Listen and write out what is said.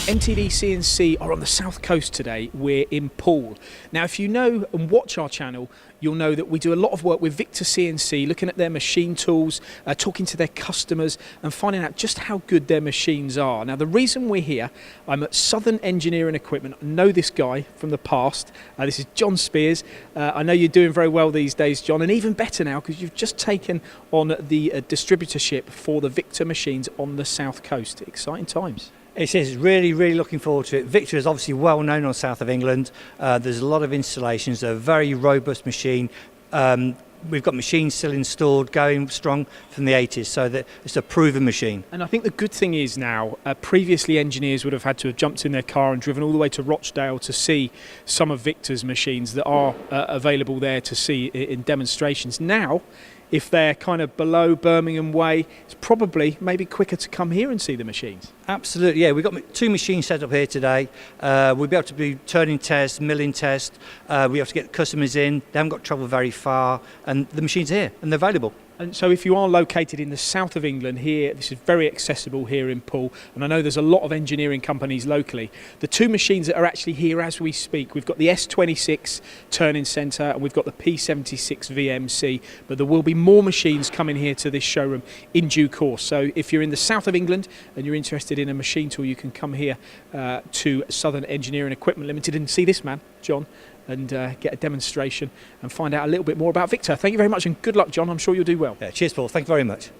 MTDCNC are on the south coast today. We're in Poole. Now, if you know and watch our channel, you'll know that we do a lot of work with Victor CNC, looking at their machine tools, talking to their customers and finding out just how good their machines are. Now, the reason we're here, I'm at Southern Engineering Equipment. I know this guy from the past. This is John Spiers. I know you're doing very well these days, John, and even better now because you've just taken on the distributorship for the Victor machines on the south coast. Exciting times. It is really looking forward to it. Victor is obviously well known on south of England. There's a lot of installations. They're a very robust machine. We've got machines still installed, going strong from the 80s, so that it's a proven machine. And I think the good thing is now, previously engineers would have had to have jumped in their car and driven all the way to Rochdale to see some of Victor's machines that are available there to see in demonstrations. Now, if they're kind of below Birmingham way, it's probably maybe quicker to come here and see the machines. Absolutely, yeah. We've got two machines set up here today. We'll be able to do turning tests, milling tests. We have to get customers in. They haven't got to travel very far, and the machines are here and they're available. And so if you are located in the south of England here, this is very accessible here in Poole, and I know there's a lot of engineering companies locally. The two machines that are actually here as we speak, we've got the S26 turning centre and we've got the P76 VMC, but there will be more machines coming here to this showroom in due course. So if you're in the south of England and you're interested in a machine tool, you can come here to Southern Engineering Equipment Limited and see this man, John, and get a demonstration and find out a little bit more about Victor. Thank you very much and good luck, John. I'm sure you'll do well. Yeah, cheers, Paul. Thank you very much.